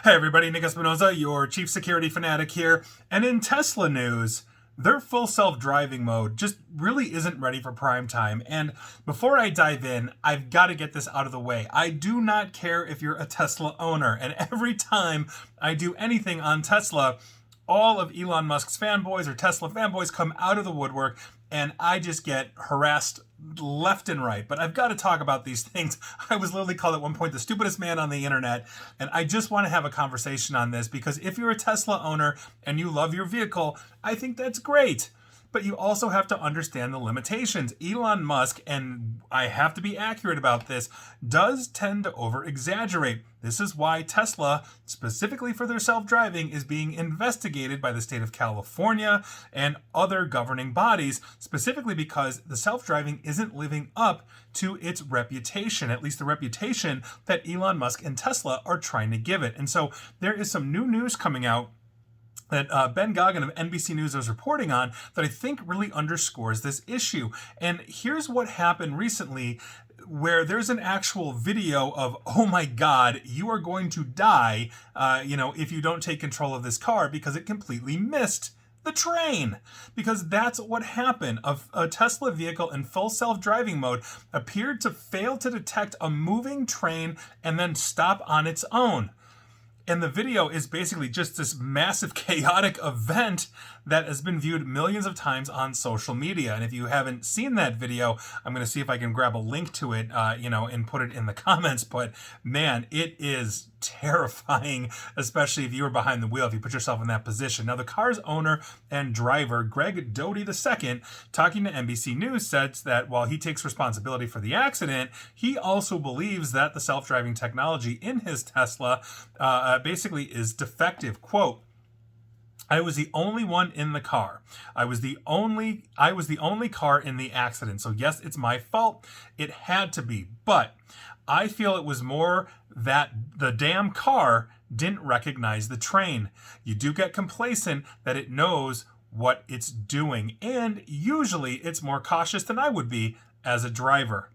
Hey everybody, Nick Espinoza, your chief security fanatic here. And in Tesla news, their full self-driving mode just really isn't ready for prime time. And before I dive in, I've got to get this out of the way. I do not care if you're a Tesla owner. And every time I do anything on Tesla, all of Elon Musk's fanboys or Tesla fanboys come out of the woodwork and I just get harassed left and right. But I've got to talk about these things. I was literally called at one point the stupidest man on the internet, and I just want to have a conversation on this because if you're a Tesla owner and you love your vehicle, I think that's great. But you also have to understand the limitations. Elon Musk, and I have to be accurate about this, does tend to over-exaggerate. This is why Tesla, specifically for their self-driving, is being investigated by the state of California and other governing bodies, specifically because the self-driving isn't living up to its reputation, at least the reputation that Elon Musk and Tesla are trying to give it. And so there is some new news coming out that Ben Goggin of NBC News was reporting on that I think really underscores this issue. And here's what happened recently, where there's an actual video of, oh my God, you are going to die, if you don't take control of this car because it completely missed the train. Because that's what happened. A Tesla vehicle in full self-driving mode appeared to fail to detect a moving train and then stop on its own. And the video is basically just this massive chaotic event that has been viewed millions of times on social media. And if you haven't seen that video, I'm going to see if I can grab a link to it, and put it in the comments. But man, it is terrifying, especially if you were behind the wheel, if you put yourself in that position. Now, the car's owner and driver, Greg Doty II, talking to NBC News, says that while he takes responsibility for the accident, he also believes that the self-driving technology in his Tesla basically is defective. Quote, I was the only one in the car. I was the only car in the accident. So yes, it's my fault. It had to be. But I feel it was more that the damn car didn't recognize the train. You do get complacent that it knows what it's doing. And usually it's more cautious than I would be as a driver.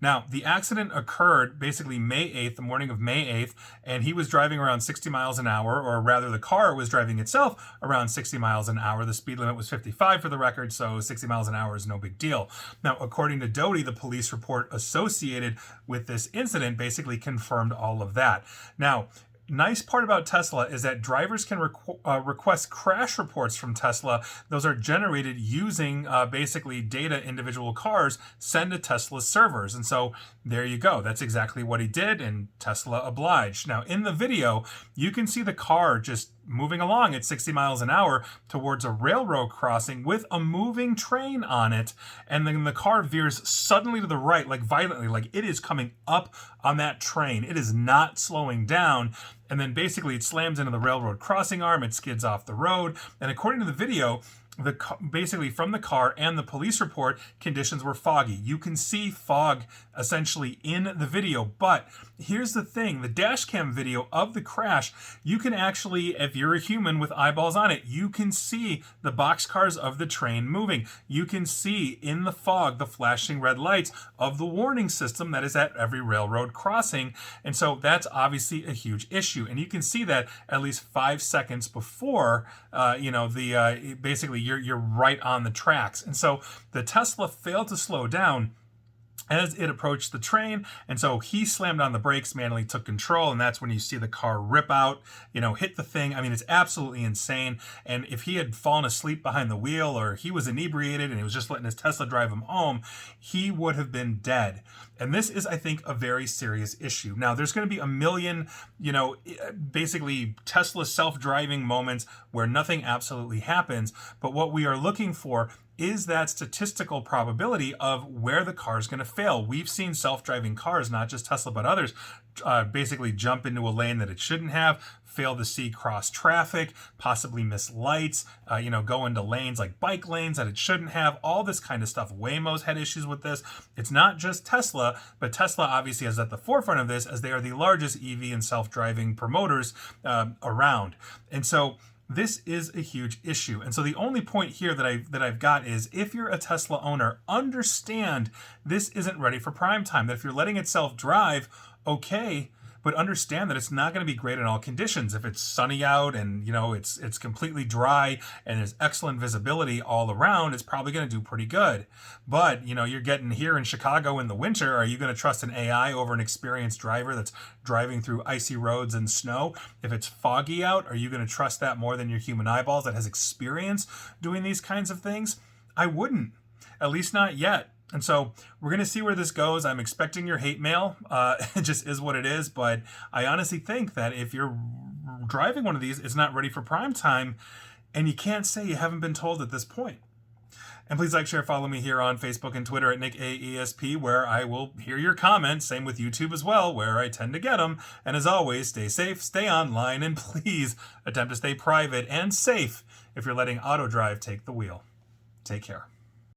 Now, the accident occurred basically May 8th, the morning of May 8th, and he was driving around 60 miles an hour, or rather the car was driving itself around 60 miles an hour. The speed limit was 55 for the record, so 60 miles an hour is no big deal. Now, according to Doty, the police report associated with this incident basically confirmed all of that. Now, nice part about Tesla is that drivers can request crash reports from Tesla. Those are generated using basically data individual cars send to Tesla's servers. And so there you go. That's exactly what he did, and Tesla obliged. Now, in the video, you can see the car just moving along at 60 miles an hour towards a railroad crossing with a moving train on it. And then the car veers suddenly to the right, like violently, like it is coming up on that train. It is not slowing down. And then basically it slams into the railroad crossing arm. It skids off the road. And according to the video, basically from the car and the police report, conditions were foggy. You can see fog essentially in the video. But here's the thing, the dash cam video of the crash, you can actually, if you're a human with eyeballs on it, you can see the boxcars of the train moving. You can see in the fog the flashing red lights of the warning system that is at every railroad crossing. And so that's obviously a huge issue. And you can see that at least 5 seconds before, basically you're right on the tracks. And so the Tesla failed to slow down as it approached the train, and so he slammed on the brakes, manually took control, and that's when you see the car rip out, hit the thing. I mean, it's absolutely insane. And if he had fallen asleep behind the wheel, or he was inebriated and he was just letting his Tesla drive him home, he would have been dead. And this is, I think, a very serious issue. Now, there's going to be a million, basically Tesla self-driving moments where nothing absolutely happens, but what we are looking for is that statistical probability of where the car is going to fail. We've seen self-driving cars, not just Tesla, but others, basically jump into a lane that it shouldn't have, fail to see cross traffic, possibly miss lights, go into lanes like bike lanes that it shouldn't have, all this kind of stuff. Waymo's had issues with this. It's not just Tesla, but Tesla obviously is at the forefront of this as they are the largest EV and self-driving promoters around. And so this is a huge issue. And so the only point here that I've got is, if you're a Tesla owner, understand this isn't ready for prime time. That if you're letting it self-drive, okay, but understand that it's not going to be great in all conditions. If it's sunny out and, it's completely dry and there's excellent visibility all around, it's probably going to do pretty good. But, you're getting here in Chicago in the winter. Are you going to trust an AI over an experienced driver that's driving through icy roads and snow? If it's foggy out, are you going to trust that more than your human eyeballs that has experience doing these kinds of things? I wouldn't, at least not yet. And so we're going to see where this goes. I'm expecting your hate mail. It just is what it is. But I honestly think that if you're driving one of these, it's not ready for prime time, and you can't say you haven't been told at this point. And please like, share, follow me here on Facebook and Twitter at NickAESP, where I will hear your comments. Same with YouTube as well, where I tend to get them. And as always, stay safe, stay online, and please attempt to stay private and safe if you're letting AutoDrive take the wheel. Take care.